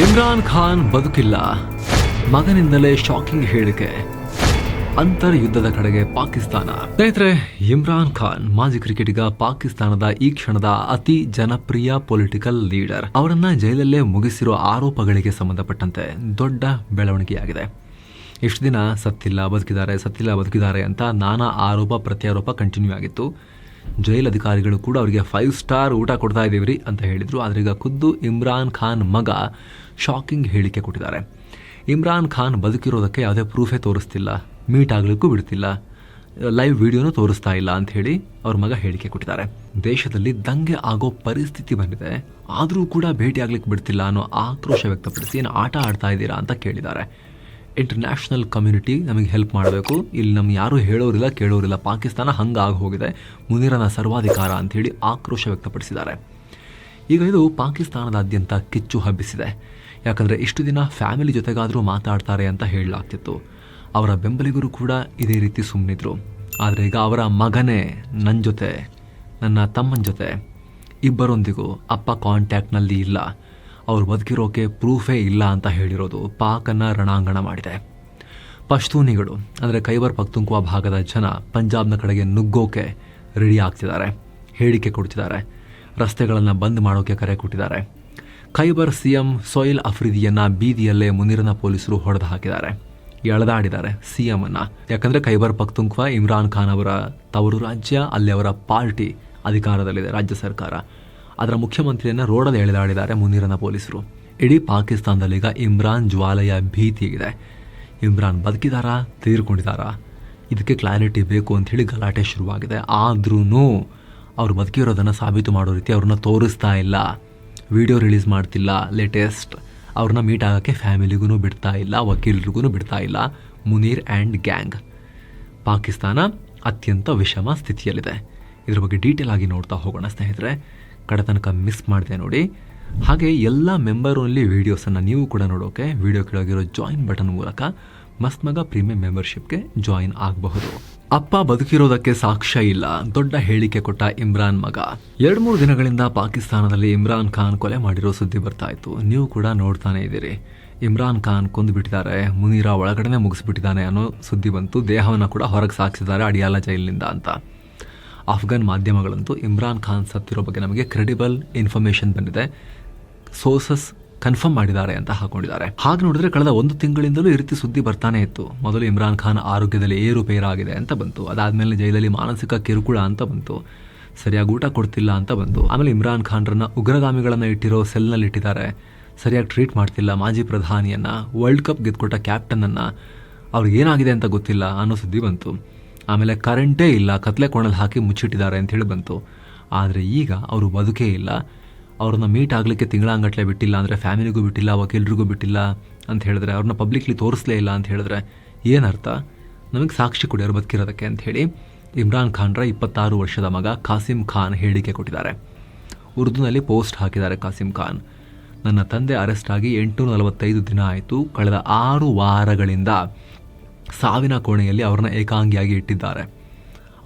Imran Khan ಬದುಕಿಲ್ಲ, ಮಗನಿಂದಲೇ shocking ಹೇಳಿಕೆ, ಅಂತರ್ ಯುದ್ಧದ ಕಡೆಗೆ ಪಾಕಿಸ್ತಾನ. ಸ್ನೇಹಿತರೆ, ಇಮ್ರಾನ್ ಖಾನ್ ಮಾಜಿ ಕ್ರಿಕೆಟಿಗ, ಪಾಕಿಸ್ತಾನದ ಈ ಕ್ಷಣದ ಅತಿ ಜನಪ್ರಿಯ ಪೊಲಿಟಿಕಲ್ ಲೀಡರ್. ಅವರನ್ನ ಜೈಲಲ್ಲೇ ಮುಗಿಸಿರೋ ಆರೋಪಗಳಿಗೆ ಸಂಬಂಧಪಟ್ಟಂತೆ ದೊಡ್ಡ ಬೆಳವಣಿಗೆಯಾಗಿದೆ. ಇಷ್ಟು ದಿನ ಸತ್ತಿಲ್ಲ ಬದುಕಿದ್ದಾರೆ ಅಂತ ನಾನಾ ಆರೋಪ ಪ್ರತ್ಯಾರೋಪ ಕಂಟಿನ್ಯೂ ಆಗಿತ್ತು. ಜೈಲ್ ಅಧಿಕಾರಿಗಳು ಕೂಡ ಅವರಿಗೆ 5 ಸ್ಟಾರ್ ಊಟ ಕೊಡ್ತಾ ಇದ್ದೀವ್ರಿ ಅಂತ ಹೇಳಿದ್ರು. ಆದರೆ ಈಗ ಖುದ್ದು ಇಮ್ರಾನ್ ಖಾನ್ ಮಗ ಶಾಕಿಂಗ್ ಹೇಳಿಕೆ ಕೊಟ್ಟಿದ್ದಾರೆ. ಇಮ್ರಾನ್ ಖಾನ್ ಬದುಕಿರೋದಕ್ಕೆ ಯಾವುದೇ ಪ್ರೂಫೇ ತೋರಿಸ್ತಿಲ್ಲ, ಮೀಟ್ ಆಗ್ಲಿಕ್ಕೂ ಬಿಡ್ತಿಲ್ಲ, ಲೈವ್ ವಿಡಿಯೋನೂ ತೋರಿಸ್ತಾ ಇಲ್ಲ ಅಂತ ಹೇಳಿ ಅವ್ರ ಮಗ ಹೇಳಿಕೆ ಕೊಟ್ಟಿದ್ದಾರೆ. ದೇಶದಲ್ಲಿ ದಂಗೆ ಆಗೋ ಪರಿಸ್ಥಿತಿ ಬಂದಿದೆ, ಆದರೂ ಕೂಡ ಭೇಟಿ ಆಗ್ಲಿಕ್ಕೆ ಬಿಡ್ತಿಲ್ಲ ಅನ್ನೋ ಆಕ್ರೋಶ ವ್ಯಕ್ತಪಡಿಸಿ ಏನು ಆಟ ಆಡ್ತಾ ಇದ್ದೀರಾ ಅಂತ ಕೇಳಿದ್ದಾರೆ. ಇಂಟರ್ನ್ಯಾಷನಲ್ ಕಮ್ಯುನಿಟಿ ನಮಗೆ ಹೆಲ್ಪ್ ಮಾಡಬೇಕು, ಇಲ್ಲಿ ನಮ್ಗೆ ಯಾರೂ ಹೇಳೋರಿಲ್ಲ ಕೇಳೋರಿಲ್ಲ, ಪಾಕಿಸ್ತಾನ ಹಂಗಾಗಿ ಹೋಗಿದೆ, ಮುನೀರನ ಸರ್ವಾಧಿಕಾರ ಅಂಥೇಳಿ ಆಕ್ರೋಶ ವ್ಯಕ್ತಪಡಿಸಿದ್ದಾರೆ. ಈಗ ಇದು ಪಾಕಿಸ್ತಾನದಾದ್ಯಂತ ಕಿಚ್ಚು ಹಬ್ಬಿಸಿದೆ. ಯಾಕಂದರೆ ಇಷ್ಟು ದಿನ ಫ್ಯಾಮಿಲಿ ಜೊತೆಗಾದರೂ ಮಾತಾಡ್ತಾರೆ ಅಂತ ಹೇಳಲಾಗ್ತಿತ್ತು. ಅವರ ಬೆಂಬಲಿಗರು ಕೂಡ ಇದೇ ರೀತಿ ಸುಮ್ಮನಿದ್ರು. ಆದರೆ ಈಗ ಅವರ ಮಗನೇ ನನ್ನ ಜೊತೆ, ನನ್ನ ತಮ್ಮನ ಜೊತೆ ಇಬ್ಬರೊಂದಿಗೂ ಅಪ್ಪ ಕಾಂಟ್ಯಾಕ್ಟ್ನಲ್ಲಿ ಇಲ್ಲ, ಅವ್ರು ಬದುಕಿರೋಕೆ ಪ್ರೂಫೇ ಇಲ್ಲ ಅಂತ ಹೇಳಿರೋದು ಪಾಕನ್ನು ರಣಾಂಗಣ ಮಾಡಿದೆ. ಪಶ್ತೂನಿಗಳು ಅಂದರೆ ಖೈಬರ್ ಪಖ್ತೂನ್ಖ್ವಾ ಭಾಗದ ಜನ ಪಂಜಾಬ್ನ ಕಡೆಗೆ ನುಗ್ಗೋಕೆ ರೆಡಿ ಆಗ್ತಿದ್ದಾರೆ, ಹೇಳಿಕೆ ಕೊಡ್ತಿದ್ದಾರೆ, ರಸ್ತೆಗಳನ್ನು ಬಂದ್ ಮಾಡೋಕೆ ಕರೆ ಕೊಟ್ಟಿದ್ದಾರೆ. ಖೈಬರ್ ಸಿಎಂ ಸೊಹೈಲ್ ಅಫ್ರಿದಿಯನ್ನು ಬೀದಿಯಲ್ಲೇ ಮುನೀರನ ಪೊಲೀಸರು ಹೊಡೆದು ಹಾಕಿದ್ದಾರೆ, ಎಳೆದಾಡಿದ್ದಾರೆ ಸಿಎಂ ಅನ್ನ. ಯಾಕಂದರೆ ಖೈಬರ್ ಪಖ್ತೂನ್ಖ್ವಾ ಇಮ್ರಾನ್ ಖಾನ್ ಅವರ ತವರು ರಾಜ್ಯ, ಅಲ್ಲಿ ಅವರ ಪಾರ್ಟಿ ಅಧಿಕಾರದಲ್ಲಿದೆ, ರಾಜ್ಯ ಸರ್ಕಾರ. ಅದರ ಮುಖ್ಯಮಂತ್ರಿಯನ್ನು ರೋಡಲ್ಲಿ ಎಳೆದಾಡಿದ್ದಾರೆ ಮುನೀರನ ಪೊಲೀಸರು. ಇಡೀ ಪಾಕಿಸ್ತಾನದಲ್ಲೀಗ ಇಮ್ರಾನ್ ಜ್ವಾಲೆಯ ಭೀತಿ ಇದೆ. ಇಮ್ರಾನ್ ಬದುಕಿದಾರಾ, ತೀರ್ಕೊಂಡಿದ್ದಾರಾ, ಇದಕ್ಕೆ ಕ್ಲಾರಿಟಿ ಬೇಕು ಅಂಥೇಳಿ ಗಲಾಟೆ ಶುರುವಾಗಿದೆ. ಆದ್ರೂ ಅವ್ರು ಬದುಕಿರೋದನ್ನು ಸಾಬೀತು ಮಾಡೋ ರೀತಿ ಅವ್ರನ್ನ ತೋರಿಸ್ತಾ ಇಲ್ಲ, ವಿಡಿಯೋ ರಿಲೀಸ್ ಮಾಡ್ತಿಲ್ಲ, ಲೇಟೆಸ್ಟ್ ಅವ್ರನ್ನ ಮೀಟ್ ಆಗೋಕ್ಕೆ ಫ್ಯಾಮಿಲಿಗೂ ಬಿಡ್ತಾ ಇಲ್ಲ, ವಕೀಲರಿಗೂ ಬಿಡ್ತಾ ಇಲ್ಲ. Munir and gang. ಪಾಕಿಸ್ತಾನ ಅತ್ಯಂತ ವಿಷಮ ಸ್ಥಿತಿಯಲ್ಲಿದೆ. ಇದ್ರ ಬಗ್ಗೆ ಡೀಟೇಲ್ ಆಗಿ ನೋಡ್ತಾ ಹೋಗೋಣ ಸ್ನೇಹಿತರೆ. ಕಡೆ ತನಕ ಮಿಸ್ ಮಾಡಿದೆ ನೋಡಿ. ಹಾಗೆ ಎಲ್ಲ ಮೆಂಬರ್ ಓನ್ಲಿ ವೀಡಿಯೋಸನ್ನು ನೀವು ಕೂಡ ನೋಡೋಕೆ ವಿಡಿಯೋ ಕೆಳಗಿರೋ ಜಾಯಿನ್ ಬಟನ್ ಮೂಲಕ ಮಸ್ತ್ ಮಗ ಪ್ರೀಮಿಯಂ ಮೆಂಬರ್ಶಿಪ್ಗೆ ಜಾಯಿನ್ ಆಗಬಹುದು. ಅಪ್ಪ ಬದುಕಿರೋದಕ್ಕೆ ಸಾಕ್ಷ್ಯ ಇಲ್ಲ, ದೊಡ್ಡ ಹೇಳಿಕೆ ಕೊಟ್ಟ ಇಮ್ರಾನ್ ಮಗ. 2-3 ದಿನಗಳಿಂದ ಪಾಕಿಸ್ತಾನದಲ್ಲಿ ಇಮ್ರಾನ್ ಖಾನ್ ಕೊಲೆ ಮಾಡಿರೋ ಸುದ್ದಿ ಬರ್ತಾ ಇತ್ತು. ನೀವು ಕೂಡ ನೋಡ್ತಾನೆ ಇದ್ದೀರಿ. ಇಮ್ರಾನ್ ಖಾನ್ ಕೊಂದು ಬಿಟ್ಟಿದ್ದಾರೆ, ಮುನೀರ ಒಳಗಡೆ ಮುಗಿಸ್ಬಿಟ್ಟಿದ್ದಾನೆ ಅನ್ನೋ ಸುದ್ದಿ ಬಂತು. ದೇಹವನ್ನು ಕೂಡ ಹೊರಗೆ ಸಾಗಿಸಿದ್ದಾರೆ ಅಡಿಯಾಲ ಜೈಲಿನಿಂದ ಅಂತ. ಅಫ್ಘಾನ್ ಮಾಧ್ಯಮಗಳಂತೂ ಇಮ್ರಾನ್ ಖಾನ್ ಸತ್ತಿರೋ ಬಗ್ಗೆ ನಮಗೆ ಕ್ರೆಡಿಬಲ್ ಇನ್ಫಾರ್ಮೇಷನ್ ಬಂದಿದೆ, ಸೋರ್ಸಸ್ ಕನ್ಫರ್ಮ್ ಮಾಡಿದ್ದಾರೆ ಅಂತ ಹಾಕೊಂಡಿದ್ದಾರೆ. ಹಾಗೆ ನೋಡಿದ್ರೆ ಕಳೆದ 1 ತಿಂಗಳಿಂದಲೂ ಈ ರೀತಿ ಸುದ್ದಿ ಬರ್ತಾನೆ ಇತ್ತು. ಮೊದಲು ಇಮ್ರಾನ್ ಖಾನ್ ಆರೋಗ್ಯದಲ್ಲಿ ಏರುಪೇರಾಗಿದೆ ಅಂತ ಬಂತು, ಅದಾದಮೇಲೆ ಜೈಲಲ್ಲಿ ಮಾನಸಿಕ ಕಿರುಕುಳ ಅಂತ ಬಂತು, ಸರಿಯಾಗಿ ಊಟ ಕೊಡ್ತಿಲ್ಲ ಅಂತ ಬಂತು. ಆಮೇಲೆ ಇಮ್ರಾನ್ ಖಾನ್ರನ್ನ ಉಗ್ರಗಾಮಿಗಳನ್ನು ಇಟ್ಟಿರೋ ಸೆಲ್ನಲ್ಲಿ ಇಟ್ಟಿದ್ದಾರೆ, ಸರಿಯಾಗಿ ಟ್ರೀಟ್ ಮಾಡ್ತಿಲ್ಲ, ಮಾಜಿ ಪ್ರಧಾನಿಯನ್ನು, ವರ್ಲ್ಡ್ ಕಪ್ ಗೆದ್ಕೊಟ್ಟ ಕ್ಯಾಪ್ಟನನ್ನು, ಅವ್ರಿಗೆ ಏನಾಗಿದೆ ಅಂತ ಗೊತ್ತಿಲ್ಲ ಅನ್ನೋ ಸುದ್ದಿ ಬಂತು. ಆಮೇಲೆ ಕರೆಂಟೇ ಇಲ್ಲ, ಕತ್ಲೆ ಕೋಣಲ್ಲಿ ಹಾಕಿ ಮುಚ್ಚಿಟ್ಟಿದ್ದಾರೆ ಅಂತ ಹೇಳಿ ಬಂತು. ಆದರೆ ಈಗ ಅವರು ಬದುಕೇ ಇಲ್ಲ, ಅವ್ರನ್ನ ಮೀಟ್ ಆಗಲಿಕ್ಕೆ ತಿಂಗಳಂಗಟ್ಲೆ ಬಿಟ್ಟಿಲ್ಲ, ಅಂದರೆ ಫ್ಯಾಮಿಲಿಗೂ ಬಿಟ್ಟಿಲ್ಲ, ವಕೀಲರಿಗೂ ಬಿಟ್ಟಿಲ್ಲ ಅಂತ ಹೇಳಿದ್ರೆ, ಅವ್ರನ್ನ ಪಬ್ಲಿಕ್ಲಿ ತೋರಿಸಲೇ ಇಲ್ಲ ಅಂತ ಹೇಳಿದ್ರೆ ಏನರ್ಥ? ನಮಗೆ ಸಾಕ್ಷಿ ಕೊಡಿ ಅವ್ರು ಬದುಕಿರೋದಕ್ಕೆ ಅಂತ ಹೇಳಿ ಇಮ್ರಾನ್ ಖಾನ್ರ 26 ವರ್ಷದ ಮಗ ಕಾಸಿಂ ಖಾನ್ ಹೇಳಿಕೆ ಕೊಟ್ಟಿದ್ದಾರೆ. ಉರ್ದುನಲ್ಲಿ ಪೋಸ್ಟ್ ಹಾಕಿದ್ದಾರೆ ಕಾಸಿಂ ಖಾನ್. ನನ್ನ ತಂದೆ ಅರೆಸ್ಟ್ ಆಗಿ 845 ದಿನ ಆಯಿತು, ಕಳೆದ 6 ವಾರಗಳಿಂದ ಸಾವಿನ ಕೋಣೆಯಲ್ಲಿ ಅವ್ರನ್ನ ಏಕಾಂಗಿಯಾಗಿ ಇಟ್ಟಿದ್ದಾರೆ,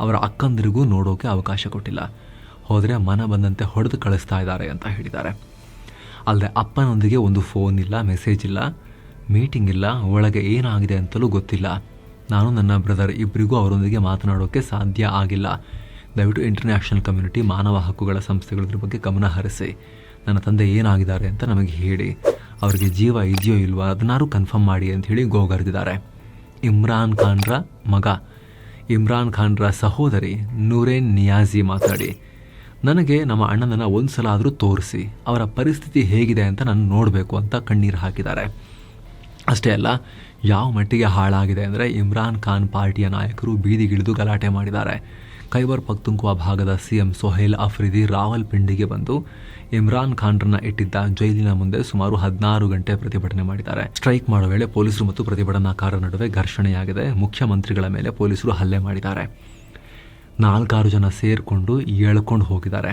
ಅವರ ಅಕ್ಕಂದಿರಿಗೂ ನೋಡೋಕೆ ಅವಕಾಶ ಕೊಟ್ಟಿಲ್ಲ, ಹೋದರೆ ಮನ ಬಂದಂತೆ ಹೊಡೆದು ಕಳಿಸ್ತಾ ಇದ್ದಾರೆ ಅಂತ ಹೇಳಿದ್ದಾರೆ. ಅಲ್ಲದೆ ಅಪ್ಪನೊಂದಿಗೆ ಒಂದು ಫೋನ್ ಇಲ್ಲ, ಮೆಸೇಜ್ ಇಲ್ಲ, ಮೀಟಿಂಗ್ ಇಲ್ಲ, ಒಳಗೆ ಏನಾಗಿದೆ ಅಂತಲೂ ಗೊತ್ತಿಲ್ಲ. ನಾನು ನನ್ನ ಬ್ರದರ್ ಇಬ್ಬರಿಗೂ ಅವರೊಂದಿಗೆ ಮಾತನಾಡೋಕ್ಕೆ ಸಾಧ್ಯ ಆಗಿಲ್ಲ. ದಯವಿಟ್ಟು ಇಂಟರ್ನ್ಯಾಷನಲ್ ಕಮ್ಯುನಿಟಿ, ಮಾನವ ಹಕ್ಕುಗಳ ಸಂಸ್ಥೆಗಳ ಬಗ್ಗೆ ಗಮನ ಹರಿಸಿ, ನನ್ನ ತಂದೆ ಏನಾಗಿದ್ದಾರೆ ಅಂತ ನಮಗೆ ಹೇಳಿ, ಅವರಿಗೆ ಜೀವ ಇದೆಯೋ ಇಲ್ವಾ ಅದನ್ನಾರು ಕನ್ಫರ್ಮ್ ಮಾಡಿ ಅಂತ ಹೇಳಿ ಗೋಗರೆದಿದ್ದಾರೆ. ಇಮ್ರಾನ್ ಖಾನ್ರ ಮಗ, ಇಮ್ರಾನ್ ಖಾನ್ರ ಸಹೋದರಿ ನೂರೇನ್ ನಿಯಾಜಿ ಮಾತಾಡಿ, ನನಗೆ ನಮ್ಮ ಅಣ್ಣನನ್ನು ಒಂದು ಸಲ ಆದರೂ ತೋರಿಸಿ, ಅವರ ಪರಿಸ್ಥಿತಿ ಹೇಗಿದೆ ಅಂತ ನಾನು ನೋಡಬೇಕು ಅಂತ ಕಣ್ಣೀರು ಹಾಕಿದ್ದಾರೆ. ಅಷ್ಟೇ ಅಲ್ಲ, ಯಾವ ಮಟ್ಟಿಗೆ ಹಾಳಾಗಿದೆ ಅಂದರೆ ಇಮ್ರಾನ್ ಖಾನ್ ಪಾರ್ಟಿಯ ನಾಯಕರು ಬೀದಿಗಿಳಿದು ಗಲಾಟೆ ಮಾಡಿದ್ದಾರೆ. ಖೈಬರ್ ಪಖ್ತೂನ್ಖ್ವಾ ಭಾಗದ ಸಿಎಂ ಸೊಹೈಲ್ ಅಫ್ರಿದಿ ರಾವಲ್ಪಿಂಡಿಗೆ ಬಂದು ಇಮ್ರಾನ್ ಖಾನ್ರನ್ನ ಇಟ್ಟಿದ್ದ ಜೈಲಿನ ಮುಂದೆ ಸುಮಾರು 16 ಗಂಟೆ ಪ್ರತಿಭಟನೆ ಮಾಡಿದ್ದಾರೆ. ಸ್ಟ್ರೈಕ್ ಮಾಡೋ ವೇಳೆ ಪೊಲೀಸರು ಮತ್ತು ಪ್ರತಿಭಟನಾಕಾರರ ನಡುವೆ ಘರ್ಷಣೆಯಾಗಿದೆ. ಮುಖ್ಯಮಂತ್ರಿಗಳ ಮೇಲೆ ಪೊಲೀಸರು ಹಲ್ಲೆ ಮಾಡಿದ್ದಾರೆ. 4-6 ಜನ ಸೇರಿಕೊಂಡು ಎಳ್ಕೊಂಡು ಹೋಗಿದ್ದಾರೆ.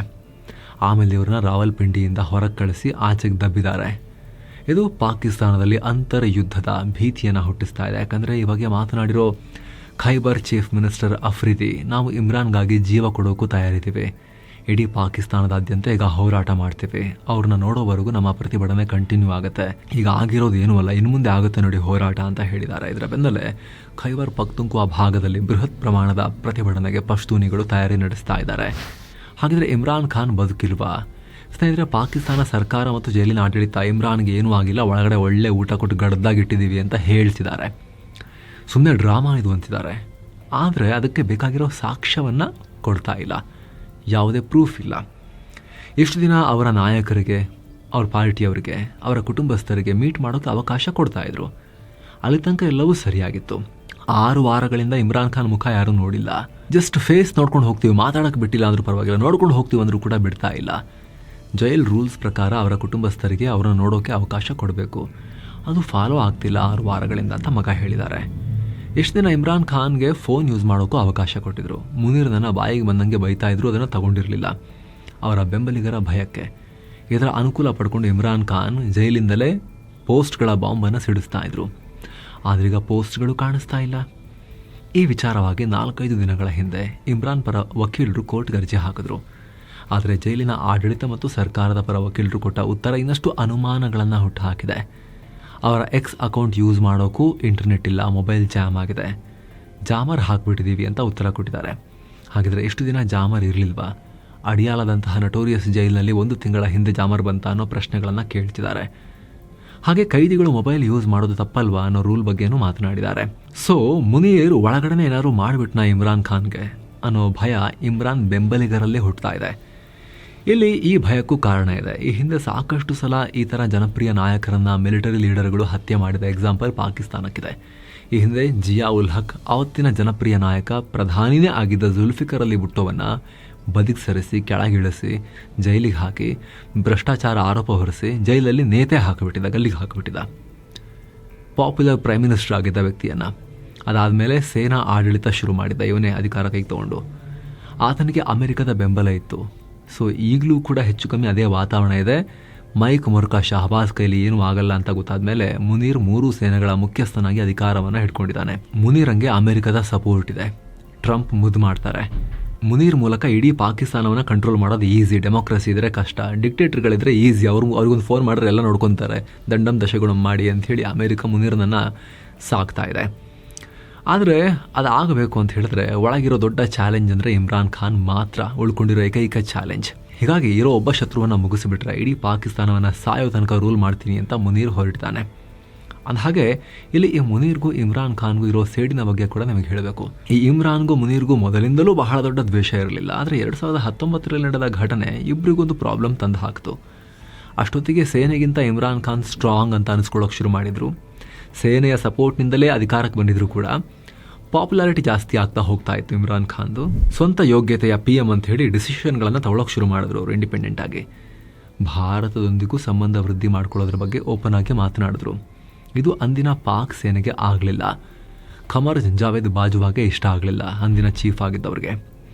ಆಮೇಲೆ ಇವ್ರನ್ನ ರಾವಲ್ಪಿಂಡಿಯಿಂದ ಹೊರಗೆ ಕಳಿಸಿ ಆಚೆಗೆ ದಬ್ಬಿದ್ದಾರೆ. ಇದು ಪಾಕಿಸ್ತಾನದಲ್ಲಿ ಅಂತರ್ ಯುದ್ಧದ ಭೀತಿಯನ್ನು ಹುಟ್ಟಿಸ್ತಾ ಇದೆ. ಯಾಕಂದರೆ ಈ ಬಗ್ಗೆ ಮಾತನಾಡಿರೋ ಖೈಬರ್ ಚೀಫ್ ಮಿನಿಸ್ಟರ್ ಅಫ್ರಿದಿ, ನಾವು ಇಮ್ರಾನ್ಗಾಗಿ ಜೀವ ಕೊಡೋಕ್ಕೂ ತಯಾರಿದ್ದೀವಿ, ಇಡೀ ಪಾಕಿಸ್ತಾನದಾದ್ಯಂತ ಈಗ ಹೋರಾಟ ಮಾಡ್ತೀವಿ, ಅವ್ರನ್ನ ನೋಡೋವರೆಗೂ ನಮ್ಮ ಪ್ರತಿಭಟನೆ ಕಂಟಿನ್ಯೂ ಆಗುತ್ತೆ, ಈಗ ಆಗಿರೋದು ಏನೂ ಅಲ್ಲ, ಇನ್ನು ಮುಂದೆ ಆಗುತ್ತೆ ನೋಡಿ ಹೋರಾಟ ಅಂತ ಹೇಳಿದ್ದಾರೆ. ಇದರ ಬೆನ್ನಲ್ಲೇ ಖೈಬರ್ ಪಖ್ತೂನ್ಖ್ವಾ ಭಾಗದಲ್ಲಿ ಬೃಹತ್ ಪ್ರಮಾಣದ ಪ್ರತಿಭಟನೆಗೆ ಪಶ್ತೂನಿಗಳು ತಯಾರಿ ನಡೆಸ್ತಾ ಇದ್ದಾರೆ. ಹಾಗಿದ್ರೆ ಇಮ್ರಾನ್ ಖಾನ್ ಬದುಕಿಲ್ವಾ? ಸ್ನೇಹಿತರೆ, ಪಾಕಿಸ್ತಾನ ಸರ್ಕಾರ ಮತ್ತು ಜೈಲಿನ ಆಡಳಿತ ಇಮ್ರಾನ್ಗೆ ಏನೂ ಆಗಿಲ್ಲ, ಒಳಗಡೆ ಒಳ್ಳೆ ಊಟ ಕೊಟ್ಟು ಗಡ್ದಾಗಿಟ್ಟಿದ್ದೀವಿ ಅಂತ ಹೇಳ್ತಿದ್ದಾರೆ. ಸುಮ್ಮನೆ ಡ್ರಾಮಾ ಇದು ಅಂತಿದ್ದಾರೆ. ಆದರೆ ಅದಕ್ಕೆ ಬೇಕಾಗಿರೋ ಸಾಕ್ಷ್ಯವನ್ನು ಕೊಡ್ತಾ ಇಲ್ಲ, ಯಾವುದೇ ಪ್ರೂಫ್ ಇಲ್ಲ. ಇಷ್ಟು ದಿನ ಅವರ ನಾಯಕರಿಗೆ, ಅವ್ರ ಪಾರ್ಟಿಯವರಿಗೆ, ಅವರ ಕುಟುಂಬಸ್ಥರಿಗೆ ಮೀಟ್ ಮಾಡೋಕ್ಕೆ ಅವಕಾಶ ಕೊಡ್ತಾಯಿದ್ರು. ಅಲ್ಲಿ ತನಕ ಎಲ್ಲವೂ ಸರಿಯಾಗಿತ್ತು. 6 ವಾರಗಳಿಂದ ಇಮ್ರಾನ್ ಖಾನ್ ಮುಖ ಯಾರೂ ನೋಡಿಲ್ಲ. ಜಸ್ಟ್ ಫೇಸ್ ನೋಡ್ಕೊಂಡು ಹೋಗ್ತೀವಿ, ಮಾತಾಡೋಕ್ಕೆ ಬಿಟ್ಟಿಲ್ಲ ಅಂದರೂ ಪರವಾಗಿಲ್ಲ, ನೋಡ್ಕೊಂಡು ಹೋಗ್ತೀವಿ ಅಂದರೂ ಕೂಡ ಬಿಡ್ತಾ ಇಲ್ಲ. ಜೈಲ್ ರೂಲ್ಸ್ ಪ್ರಕಾರ ಅವರ ಕುಟುಂಬಸ್ಥರಿಗೆ ಅವರನ್ನು ನೋಡೋಕ್ಕೆ ಅವಕಾಶ ಕೊಡಬೇಕು, ಅದು ಫಾಲೋ ಆಗ್ತಿಲ್ಲ 6 ವಾರಗಳಿಂದ ಅಂತ ಮಗ ಹೇಳಿದ್ದಾರೆ. ಎಷ್ಟು ದಿನ ಇಮ್ರಾನ್ ಖಾನ್ಗೆ ಫೋನ್ ಯೂಸ್ ಮಾಡೋಕ್ಕೂ ಅವಕಾಶ ಕೊಟ್ಟಿದ್ರು. ಮುನೀರ್ನನ್ನು ಬಾಯಿಗೆ ಬಂದಂಗೆ ಬೈತಾ ಇದ್ರು, ಅದನ್ನು ತಗೊಂಡಿರಲಿಲ್ಲ ಅವರ ಬೆಂಬಲಿಗರ ಭಯಕ್ಕೆ. ಇದರ ಅನುಕೂಲ ಪಡ್ಕೊಂಡು ಇಮ್ರಾನ್ ಖಾನ್ ಜೈಲಿಂದಲೇ ಪೋಸ್ಟ್ಗಳ ಬಾಂಬನ್ನು ಸಿಡಿಸ್ತಾ ಇದ್ರು. ಆದ್ರೀಗ ಪೋಸ್ಟ್ಗಳು ಕಾಣಿಸ್ತಾ ಇಲ್ಲ. ಈ ವಿಚಾರವಾಗಿ 4-5 ದಿನಗಳ ಹಿಂದೆ ಇಮ್ರಾನ್ ಪರ ವಕೀಲರು ಕೋರ್ಟ್ಗೆ ಅರ್ಜಿ ಹಾಕಿದ್ರು. ಆದರೆ ಜೈಲಿನ ಆಡಳಿತ ಮತ್ತು ಸರ್ಕಾರದ ಪರ ವಕೀಲರು ಕೊಟ್ಟ ಉತ್ತರ ಇನ್ನಷ್ಟು ಅನುಮಾನಗಳನ್ನು ಹುಟ್ಟುಹಾಕಿದೆ. ಅವರ ಎಕ್ಸ್ ಅಕೌಂಟ್ ಯೂಸ್ ಮಾಡೋಕ್ಕೂ ಇಂಟರ್ನೆಟ್ ಇಲ್ಲ, ಮೊಬೈಲ್ ಜಾಮ್ ಆಗಿದೆ, ಜಾಮರ್ ಹಾಕ್ಬಿಟ್ಟಿದ್ದೀವಿ ಅಂತ ಉತ್ತರ ಕೊಟ್ಟಿದ್ದಾರೆ. ಹಾಗಿದ್ರೆ ಎಷ್ಟು ದಿನ ಜಾಮರ್ ಇರಲಿಲ್ವಾ? ಅಡಿಯಾಲದಂತಹ ನಟೋರಿಯಸ್ ಜೈಲಿನಲ್ಲಿ 1 ತಿಂಗಳ ಹಿಂದೆ ಜಾಮರ್ ಬಂತ ಅನ್ನೋ ಪ್ರಶ್ನೆಗಳನ್ನು ಕೇಳ್ತಿದ್ದಾರೆ. ಹಾಗೆ ಕೈದಿಗಳು ಮೊಬೈಲ್ ಯೂಸ್ ಮಾಡೋದು ತಪ್ಪಲ್ವಾ ಅನ್ನೋ ರೂಲ್ ಬಗ್ಗೆನೂ ಮಾತನಾಡಿದ್ದಾರೆ. ಸೊ ಮುನೀರ್ ಒಳಗಡೆ ಏನಾದ್ರು ಮಾಡಿಬಿಟ್ನಾ ಇಮ್ರಾನ್ ಖಾನ್ಗೆ ಅನ್ನೋ ಭಯ ಇಮ್ರಾನ್ ಬೆಂಬಲಿಗರಲ್ಲೇ ಹುಟ್ಟುತ್ತಾ ಇದೆ. ಇಲ್ಲಿ ಈ ಭಯಕ್ಕೂ ಕಾರಣ ಇದೆ. ಈ ಹಿಂದೆ ಸಾಕಷ್ಟು ಸಲ ಈ ಥರ ಜನಪ್ರಿಯ ನಾಯಕರನ್ನು ಮಿಲಿಟರಿ ಲೀಡರ್ಗಳು ಹತ್ಯೆ ಮಾಡಿದ ಎಕ್ಸಾಂಪಲ್ ಪಾಕಿಸ್ತಾನಕ್ಕಿದೆ. ಈ ಹಿಂದೆ ಜಿಯಾ ಉಲ್ ಹಕ್, ಆವತ್ತಿನ ಜನಪ್ರಿಯ ನಾಯಕ, ಪ್ರಧಾನಿನೇ ಆಗಿದ್ದ ಜುಲ್ಫಿಕರ್ ಅಲಿ ಭುಟ್ಟೋವನ್ನು ಬದಿಗೆ ಸರಿಸಿ ಕೆಳಗಿಳಿಸಿ ಜೈಲಿಗೆ ಹಾಕಿ ಭ್ರಷ್ಟಾಚಾರ ಆರೋಪ ಹೊರಿಸಿ ಜೈಲಲ್ಲಿ ನೇತೆ ಹಾಕಿಬಿಟ್ಟಿದ್ದ, ಗಲ್ಲಿಗೆ ಹಾಕಿಬಿಟ್ಟಿದ್ದ ಪಾಪ್ಯುಲರ್ ಪ್ರೈಮ್ ಮಿನಿಸ್ಟರ್ ಆಗಿದ್ದ ವ್ಯಕ್ತಿಯನ್ನು. ಅದಾದಮೇಲೆ ಸೇನಾ ಆಡಳಿತ ಶುರು ಮಾಡಿದ್ದ ಇವನೇ ಅಧಿಕಾರ ಕೈಗೆ ತೊಗೊಂಡು. ಆತನಿಗೆ ಅಮೆರಿಕದ ಬೆಂಬಲ ಇತ್ತು. ಸೊ ಈಗಲೂ ಕೂಡ ಹೆಚ್ಚು ಕಮ್ಮಿ ಅದೇ ವಾತಾವರಣ ಇದೆ. ಮೈಕ್ ಮೊರ್ಕಾ ಶಹಬಾಜ್ ಕೈಲಿ ಏನೂ ಆಗಲ್ಲ ಅಂತ ಗೊತ್ತಾದ ಮೇಲೆ ಮುನೀರ್ 3 ಸೇನೆಗಳ ಮುಖ್ಯಸ್ಥನಾಗಿ ಅಧಿಕಾರವನ್ನು ಹಿಡ್ಕೊಂಡಿದ್ದಾನೆ. ಮುನೀರಂಗೆ ಅಮೆರಿಕದ ಸಪೋರ್ಟ್ ಇದೆ, ಟ್ರಂಪ್ ಮುದ್ದು ಮಾಡ್ತಾರೆ. ಮುನೀರ್ ಮೂಲಕ ಇಡೀ ಪಾಕಿಸ್ತಾನವನ್ನು ಕಂಟ್ರೋಲ್ ಮಾಡೋದು ಈಸಿ. ಡೆಮೋಕ್ರಸಿ ಇದ್ರೆ ಕಷ್ಟ, ಡಿಕ್ಟೇಟರ್ಗಳಿದ್ರೆ ಈಸಿ, ಅವ್ರಿಗೊಂದು ಫೋನ್ ಮಾಡಿದ್ರೆ ಎಲ್ಲ ನೋಡ್ಕೊತಾರೆ, ದಂಡಂ ದಶಗುಣಂ ಮಾಡಿ ಅಂಥೇಳಿ ಅಮೆರಿಕ ಮುನೀರ್ನನ್ನು ಸಾಕ್ತಾ ಇದೆ. ಆದರೆ ಅದಾಗಬೇಕು ಅಂತ ಹೇಳಿದ್ರೆ ಒಳಗಿರೋ ದೊಡ್ಡ ಚಾಲೆಂಜ್ ಅಂದರೆ ಇಮ್ರಾನ್ ಖಾನ್ ಮಾತ್ರ ಉಳ್ಕೊಂಡಿರೋ ಏಕೈಕ ಚಾಲೆಂಜ್. ಹೀಗಾಗಿ ಇರೋ ಒಬ್ಬ ಶತ್ರುವನ್ನು ಮುಗಿಸಿಬಿಟ್ರೆ ಇಡೀ ಪಾಕಿಸ್ತಾನವನ್ನು ಸಾಯೋ ತನಕ ರೂಲ್ ಮಾಡ್ತೀನಿ ಅಂತ ಮುನೀರ್ ಹೊರಟಿದ್ದಾನೆ. ಅಂದಹಾಗೆ ಇಲ್ಲಿ ಈ ಮುನೀರ್ಗೂ ಇಮ್ರಾನ್ ಖಾನ್ಗೂ ಇರೋ ಸೇಡಿನ ಬಗ್ಗೆ ಕೂಡ ನಮಗೆ ಹೇಳಬೇಕು. ಈ ಇಮ್ರಾನ್ಗೂ ಮುನೀರ್ಗೂ ಮೊದಲಿಂದಲೂ ಬಹಳ ದೊಡ್ಡ ದ್ವೇಷ ಇರಲಿಲ್ಲ. ಆದರೆ 2019ರಲ್ಲಿ ನಡೆದ ಘಟನೆ ಇಬ್ಬರಿಗೊಂದು ಪ್ರಾಬ್ಲಮ್ ತಂದು ಹಾಕ್ತು. ಅಷ್ಟೊತ್ತಿಗೆ ಸೇನೆಗಿಂತ ಇಮ್ರಾನ್ ಖಾನ್ ಸ್ಟ್ರಾಂಗ್ ಅಂತ ಅನಿಸ್ಕೊಳ್ಳೋಕೆ ಶುರು ಮಾಡಿದರು. ಸೇನೆಯ ಸಪೋರ್ಟ್ನಿಂದಲೇ ಅಧಿಕಾರಕ್ಕೆ ಬಂದಿದ್ರು ಕೂಡ ಪಾಪ್ಯುಲಾರಿಟಿ ಜಾಸ್ತಿ ಆಗ್ತಾ ಹೋಗ್ತಾ ಇತ್ತು ಇಮ್ರಾನ್ ಖಾನ್ದು. ಸ್ವಂತ ಯೋಗ್ಯತೆಯ PM ಅಂತ ಹೇಳಿ ಡಿಸಿಷನ್ಗಳನ್ನು ತಗೊಳ್ಳೋಕೆ ಶುರು ಮಾಡಿದ್ರು ಅವರು ಇಂಡಿಪೆಂಡೆಂಟ್ ಆಗಿ. ಭಾರತದೊಂದಿಗೂ ಸಂಬಂಧ ವೃದ್ಧಿ ಮಾಡ್ಕೊಳ್ಳೋದ್ರ ಬಗ್ಗೆ ಓಪನ್ ಆಗಿ ಮಾತನಾಡಿದ್ರು. ಇದು ಅಂದಿನ ಪಾಕ್ ಸೇನೆಗೆ ಆಗಲಿಲ್ಲ. ಖಮರ್ ಜಾವೇದ್ ಬಾಜ್ವಾಗೆ ಇಷ್ಟ ಆಗಲಿಲ್ಲ, ಅಂದಿನ ಚೀಫ್ ಆಗಿದ್ದವ್ರಿಗೆ.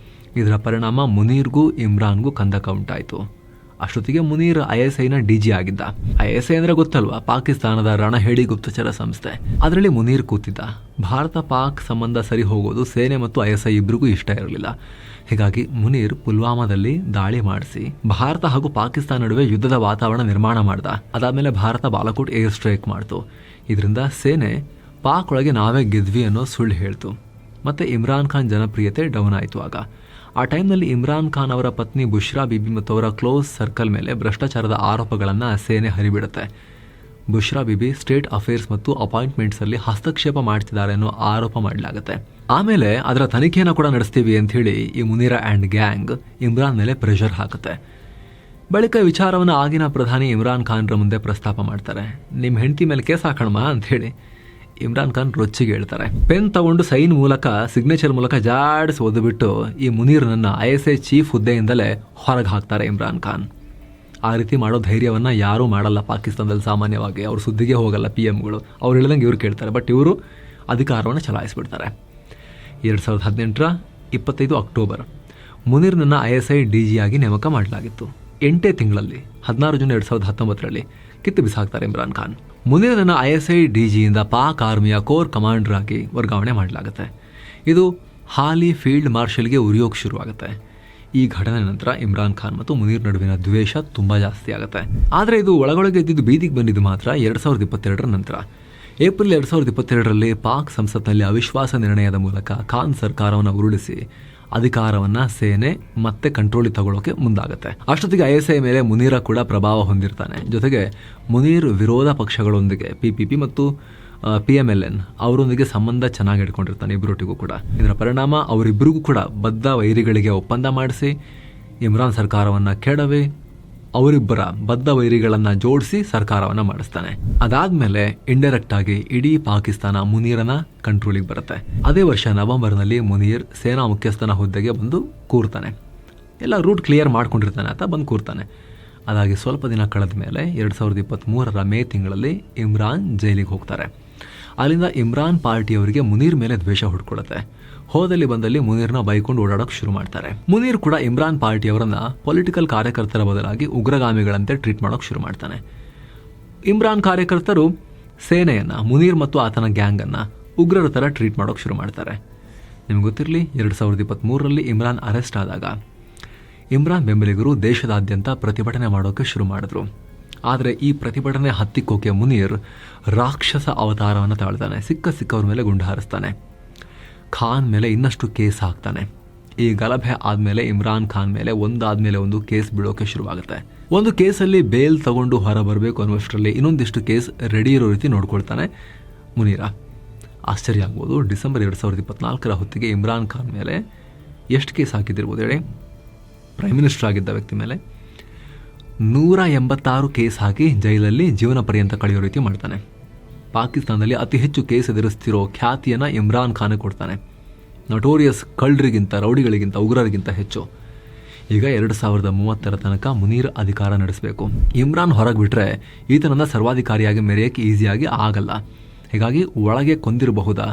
ಇದರ ಪರಿಣಾಮ ಮುನೀರ್ಗೂ ಇಮ್ರಾನ್ಗೂ ಕಂದಕ ಉಂಟಾಯಿತು. ಅಷ್ಟೊತ್ತಿಗೆ ಮುನೀರ್ ISIನ DG ಆಗಿದ್ದ. ISI ಅಂದರೆ ಗೊತ್ತಲ್ವಾ, ಪಾಕಿಸ್ತಾನದ ರಣಹೇಡಿ ಗುಪ್ತಚರ ಸಂಸ್ಥೆ. ಅದರಲ್ಲಿ ಮುನೀರ್ ಕೂತಿದ್ದ. ಭಾರತ ಪಾಕ್ ಸಂಬಂಧ ಸರಿ ಹೋಗೋದು ಸೇನೆ ಮತ್ತು ISI ಇಬ್ಬರಿಗೂ ಇಷ್ಟ ಇರಲಿಲ್ಲ. ಹೀಗಾಗಿ ಮುನೀರ್ ಪುಲ್ವಾಮಾದಲ್ಲಿ ದಾಳಿ ಮಾಡಿಸಿ ಭಾರತ ಹಾಗೂ ಪಾಕಿಸ್ತಾನ ನಡುವೆ ಯುದ್ಧದ ವಾತಾವರಣ ನಿರ್ಮಾಣ ಮಾಡ್ದ. ಅದಾದಮೇಲೆ ಭಾರತ ಬಾಲಾಕೋಟ್ ಏರ್ ಸ್ಟ್ರೈಕ್ ಮಾಡ್ತು. ಇದರಿಂದ ಸೇನೆ ಪಾಕ್ ಒಳಗೆ ನಾವೇ ಗೆದ್ವಿ ಅನ್ನೋ ಸುಳ್ಳು ಹೇಳ್ತು. ಮತ್ತು ಇಮ್ರಾನ್ ಖಾನ್ ಜನಪ್ರಿಯತೆ ಡೌನ್ ಆಯಿತು. ಆಗ ಆ ಟೈಮ್ನಲ್ಲಿ ಇಮ್ರಾನ್ ಖಾನ್ ಅವರ ಪತ್ನಿ ಬುಷ್ರಾ ಬೀಬಿ ಮತ್ತು ಅವರ ಕ್ಲೋಸ್ ಸರ್ಕಲ್ ಮೇಲೆ ಭ್ರಷ್ಟಾಚಾರದ ಆರೋಪಗಳನ್ನು ಸೇನೆ ಹರಿಬಿಡುತ್ತೆ. ಬುಷ್ರಾ ಬೀಬಿ ಸ್ಟೇಟ್ ಅಫೇರ್ಸ್ ಮತ್ತು ಅಪಾಯಿಂಟ್ಮೆಂಟ್ಸಲ್ಲಿ ಹಸ್ತಕ್ಷೇಪ ಮಾಡ್ತಿದ್ದಾರೆ ಅನ್ನೋ ಆರೋಪ ಮಾಡಲಾಗುತ್ತೆ. ಆಮೇಲೆ ಅದರ ತನಿಖೆಯನ್ನು ಕೂಡ ನಡೆಸ್ತೀವಿ ಅಂಥೇಳಿ ಈ ಮುನೀರಾ ಆ್ಯಂಡ್ ಗ್ಯಾಂಗ್ ಇಮ್ರಾನ್ ಮೇಲೆ ಪ್ರೆಷರ್ ಹಾಕುತ್ತೆ. ಬಳಿಕ ವಿಚಾರವನ್ನು ಆಗಿನ ಪ್ರಧಾನಿ ಇಮ್ರಾನ್ ಖಾನ್ರ ಮುಂದೆ ಪ್ರಸ್ತಾಪ ಮಾಡ್ತಾರೆ. ನಿಮ್ಮ ಹೆಂಡತಿ ಮೇಲೆ ಕೇಸ್ ಹಾಕೋಣ ಅಂಥೇಳಿ ಇಮ್ರಾನ್ ಖಾನ್ ರೊಚ್ಚಿಗೆ ಹೇಳ್ತಾರೆ. ಪೆನ್ ತಗೊಂಡು ಸೈನ್ ಮೂಲಕ, ಸಿಗ್ನೇಚರ್ ಮೂಲಕ ಜಾಡಿಸಿ ಓದಿಬಿಟ್ಟು ಈ ಮುನೀರ್ನನ್ನು ISI ಚೀಫ್ ಹುದ್ದೆಯಿಂದಲೇ ಹೊರಗೆ ಹಾಕ್ತಾರೆ ಇಮ್ರಾನ್ ಖಾನ್. ಆ ರೀತಿ ಮಾಡೋ ಧೈರ್ಯವನ್ನು ಯಾರೂ ಮಾಡಲ್ಲ ಪಾಕಿಸ್ತಾನದಲ್ಲಿ ಸಾಮಾನ್ಯವಾಗಿ. ಅವ್ರ ಸುದ್ದಿಗೆ ಹೋಗಲ್ಲ PMಗಳು. ಅವ್ರು ಹೇಳ್ದಂಗೆ ಇವ್ರು ಕೇಳ್ತಾರೆ. ಬಟ್ ಇವರು ಅಧಿಕಾರವನ್ನು ಚಲಾಯಿಸ್ಬಿಡ್ತಾರೆ. 2018ರ 25 ಅಕ್ಟೋಬರ್ ಮುನೀರ್ನನ್ನು ISI DG ಆಗಿ ನೇಮಕ ಮಾಡಲಾಗಿತ್ತು. 8 ತಿಂಗಳಲ್ಲಿ 16 ಜೂನ್ 2019ರಲ್ಲಿ ಕಿತ್ತು ಬಿಸಾಕ್ತಾರೆ ಇಮ್ರಾನ್ ಖಾನ್. ಮುನೀರನ್ನು ISI DGಯಿಂದ ಪಾಕ್ ಆರ್ಮಿಯ ಕೋರ್ ಕಮಾಂಡರ್ ಆಗಿ ವರ್ಗಾವಣೆ ಮಾಡಲಾಗುತ್ತೆ. ಇದು ಹಾಲಿ ಫೀಲ್ಡ್ ಮಾರ್ಷಲ್ಗೆ ಉರಿಯೋಕೆ ಶುರುವಾಗುತ್ತೆ. ಈ ಘಟನೆ ನಂತರ ಇಮ್ರಾನ್ ಖಾನ್ ಮತ್ತು ಮುನೀರ್ ನಡುವಿನ ದ್ವೇಷ ತುಂಬಾ ಜಾಸ್ತಿ ಆಗುತ್ತೆ. ಆದರೆ ಇದು ಒಳಗೊಳಗೆ ಎದ್ದಿದ್ದು ಬೀದಿಗೆ ಬಂದಿದ್ದು ಮಾತ್ರ 2022 ನಂತರ. ಏಪ್ರಿಲ್ 2022ರಲ್ಲಿ ಪಾಕ್ ಸಂಸತ್ನಲ್ಲಿ ಅವಿಶ್ವಾಸ ನಿರ್ಣಯದ ಮೂಲಕ ಖಾನ್ ಸರ್ಕಾರವನ್ನು ಉರುಳಿಸಿ ಅಧಿಕಾರವನ್ನ ಸೇನೆ ಮತ್ತೆ ಕಂಟ್ರೋಲಿಗೆ ತಗೊಳ್ಳೋಕೆ ಮುಂದಾಗುತ್ತೆ. ಅಷ್ಟೊತ್ತಿಗೆ ISI ಮೇಲೆ ಮುನೀರ ಕೂಡ ಪ್ರಭಾವ ಹೊಂದಿರ್ತಾನೆ. ಜೊತೆಗೆ ಮುನೀರ್ ವಿರೋಧ ಪಕ್ಷಗಳೊಂದಿಗೆ PPP ಮತ್ತು PMLN ಅವರೊಂದಿಗೆ ಸಂಬಂಧ ಚೆನ್ನಾಗಿ ಇಟ್ಕೊಂಡಿರ್ತಾನೆ ಇಬ್ಬರೊಟ್ಟಿಗೂ ಕೂಡ. ಇದರ ಪರಿಣಾಮ ಅವರಿಬ್ಬರಿಗೂ ಕೂಡ ಬದ್ಧ ವೈರಿಗಳಿಗೆ ಒಪ್ಪಂದ ಮಾಡಿಸಿ ಇಮ್ರಾನ್ ಸರ್ಕಾರವನ್ನು ಕೆಡವಿ ಅವರಿಬ್ಬರ ಬದ್ಧ ವೈರಿಗಳನ್ನು ಜೋಡಿಸಿ ಸರ್ಕಾರವನ್ನು ಮಾಡಿಸ್ತಾನೆ. ಅದಾದ್ಮೇಲೆ ಇಂಡೈರೆಕ್ಟ್ ಆಗಿ ಇಡೀ ಪಾಕಿಸ್ತಾನ ಮುನೀರನ ಕಂಟ್ರೋಲಿಗೆ ಬರುತ್ತೆ. ಅದೇ ವರ್ಷ ನವೆಂಬರ್ನಲ್ಲಿ ಮುನೀರ್ ಸೇನಾ ಮುಖ್ಯಸ್ಥನ ಹುದ್ದೆಗೆ ಬಂದು ಕೂರ್ತಾನೆ. ಎಲ್ಲ ರೂಟ್ ಕ್ಲಿಯರ್ ಮಾಡ್ಕೊಂಡಿರ್ತಾನೆ ಅಂತ ಬಂದು ಕೂರ್ತಾನೆ. ಅದಾಗಿ ಸ್ವಲ್ಪ ದಿನ ಕಳೆದ ಮೇಲೆ 2023 ಮೇ ತಿಂಗಳಲ್ಲಿ ಇಮ್ರಾನ್ ಜೈಲಿಗೆ ಹೋಗ್ತಾರೆ. ಅಲ್ಲಿಂದ ಇಮ್ರಾನ್ ಪಾರ್ಟಿಯವರಿಗೆ ಮುನೀರ್ ಮೇಲೆ ದ್ವೇಷ ಹುಡ್ಕೊಳ್ಳುತ್ತೆ. ಹೋದಲ್ಲಿ ಬಂದಲ್ಲಿ ಮುನೀರ್ನ ಬೈಕೊಂಡು ಓಡಾಡೋಕೆ ಶುರು ಮಾಡ್ತಾರೆ. ಮುನೀರ್ ಕೂಡ ಇಮ್ರಾನ್ ಪಾರ್ಟಿಯವರನ್ನ ಪೊಲಿಟಿಕಲ್ ಕಾರ್ಯಕರ್ತರ ಬದಲಾಗಿ ಉಗ್ರಗಾಮಿಗಳಂತೆ ಟ್ರೀಟ್ ಮಾಡೋಕೆ ಶುರು ಮಾಡ್ತಾನೆ. ಇಮ್ರಾನ್ ಕಾರ್ಯಕರ್ತರು ಸೇನೆಯನ್ನ ಮುನೀರ್ ಮತ್ತು ಆತನ ಗ್ಯಾಂಗನ್ನು ಉಗ್ರರ ಥರ ಟ್ರೀಟ್ ಮಾಡೋಕೆ ಶುರು ಮಾಡ್ತಾರೆ. ನಿಮ್ಗೆ ಗೊತ್ತಿರಲಿ, 2023ರಲ್ಲಿ ಇಮ್ರಾನ್ ಅರೆಸ್ಟ್ ಆದಾಗ ಇಮ್ರಾನ್ ಬೆಂಬಲಿಗರು ದೇಶದಾದ್ಯಂತ ಪ್ರತಿಭಟನೆ ಮಾಡೋಕೆ ಶುರು ಮಾಡಿದ್ರು. ಆದರೆ ಈ ಪ್ರತಿಭಟನೆ ಹತ್ತಿಕ್ಕೋಕೆ ಮುನೀರ್ ರಾಕ್ಷಸ ಅವತಾರವನ್ನು ತಾಳ್ತಾನೆ. ಸಿಕ್ಕವ್ರ ಮೇಲೆ ಗುಂಡು ಹಾರಿಸ್ತಾನೆ. ಖಾನ್ ಮೇಲೆ ಇನ್ನಷ್ಟು ಕೇಸ್ ಹಾಕ್ತಾನೆ. ಈ ಗಲಭೆ ಆದಮೇಲೆ ಇಮ್ರಾನ್ ಖಾನ್ ಮೇಲೆ ಒಂದಾದ್ಮೇಲೆ ಒಂದು ಕೇಸ್ ಬೀಳೋಕೆ ಶುರುವಾಗುತ್ತೆ. ಒಂದು ಕೇಸಲ್ಲಿ ಬೇಲ್ ತಗೊಂಡು ಹೊರ ಬರಬೇಕು ಅನ್ನೋಷ್ಟರಲ್ಲಿ ಇನ್ನೊಂದಿಷ್ಟು ಕೇಸ್ ರೆಡಿ ಇರೋ ರೀತಿ ನೋಡ್ಕೊಳ್ತಾನೆ ಮುನೀರ. ಆಶ್ಚರ್ಯ ಆಗ್ಬೋದು, ಡಿಸೆಂಬರ್ 2024 ಹೊತ್ತಿಗೆ ಇಮ್ರಾನ್ ಖಾನ್ ಮೇಲೆ ಎಷ್ಟು ಕೇಸ್ ಹಾಕಿದ್ದಿರ್ಬೋದು ಹೇಳಿ. ಪ್ರೈಮ್ ಮಿನಿಸ್ಟರ್ ಆಗಿದ್ದ ವ್ಯಕ್ತಿ ಮೇಲೆ 186 ಕೇಸ್ ಹಾಕಿ ಜೈಲಲ್ಲಿ ಜೀವನ ಪರ್ಯಂತ ಕಳೆಯೋ ರೀತಿ ಮಾಡ್ತಾನೆ. ಪಾಕಿಸ್ತಾನದಲ್ಲಿ ಅತಿ ಹೆಚ್ಚು ಕೇಸ್ ಎದುರಿಸ್ತಿರೋ ಖ್ಯಾತಿಯನ್ನು ಇಮ್ರಾನ್ ಖಾನ್ ಕೊಡ್ತಾನೆ. ನಟೋರಿಯಸ್ ಕಳ್ಳರಿಗಿಂತ, ರೌಡಿಗಳಿಗಿಂತ, ಉಗ್ರರಿಗಿಂತ ಹೆಚ್ಚು. ಈಗ 2030 ತನಕ ಮುನೀರ್ ಅಧಿಕಾರ ನಡೆಸಬೇಕು. ಇಮ್ರಾನ್ ಹೊರಗೆ ಬಿಟ್ಟರೆ ಈತನನ್ನ ಸರ್ವಾಧಿಕಾರಿಯಾಗಿ ಮೆರೆಯಕ್ಕೆ ಈಸಿಯಾಗಿ ಆಗಲ್ಲ. ಹೀಗಾಗಿ ಒಳಗೆ ಕೊಂದಿರಬಹುದಾ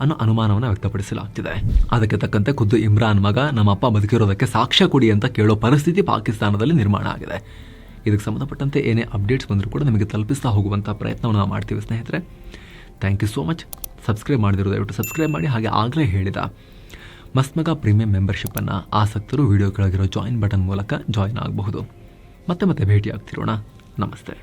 ಅನ್ನೋ ಅನುಮಾನವನ್ನು ವ್ಯಕ್ತಪಡಿಸಲಾಗ್ತಿದೆ. ಅದಕ್ಕೆ ತಕ್ಕಂತೆ ಖುದ್ದು ಇಮ್ರಾನ್ ಮಗ ನಮ್ಮ ಅಪ್ಪ ಬದುಕಿರೋದಕ್ಕೆ ಸಾಕ್ಷ್ಯ ಕೊಡಿ ಅಂತ ಕೇಳೋ ಪರಿಸ್ಥಿತಿ ಪಾಕಿಸ್ತಾನದಲ್ಲಿ ನಿರ್ಮಾಣ ಆಗಿದೆ. ಇದಕ್ಕೆ ಸಂಬಂಧಪಟ್ಟಂತೆ ಏನೇ ಅಪ್ಡೇಟ್ಸ್ ಬಂದರೂ ಕೂಡ ನಿಮಗೆ ತಲುಪಿಸ್ತಾ ಹೋಗುವಂಥ ಪ್ರಯತ್ನವನ್ನು ನಾವು ಮಾಡ್ತೀವಿ ಸ್ನೇಹಿತರೆ. Thank you so much. Subscribe ಮಾಡಿದಿರೋ ದಯವಿಟ್ಟು ಸಬ್ಸ್ಕ್ರೈಬ್ ಮಾಡಿ. ಹಾಗೆ ಆಗಲೇ ಹೇಳಿದ ಮಸ್ತ್ ಪ್ರೀಮಿಯಂ ಮೆಂಬರ್ಶಿಪ್ಪನ್ನು ಆಸಕ್ತರು ವಿಡಿಯೋ ಕೆಳಗಿರೋ ಜಾಯಿನ್ ಬಟನ್ ಮೂಲಕ ಜಾಯಿನ್ ಆಗಬಹುದು. ಮತ್ತೆ ಭೇಟಿ ಆಗ್ತಿರೋಣ. ನಮಸ್ತೆ.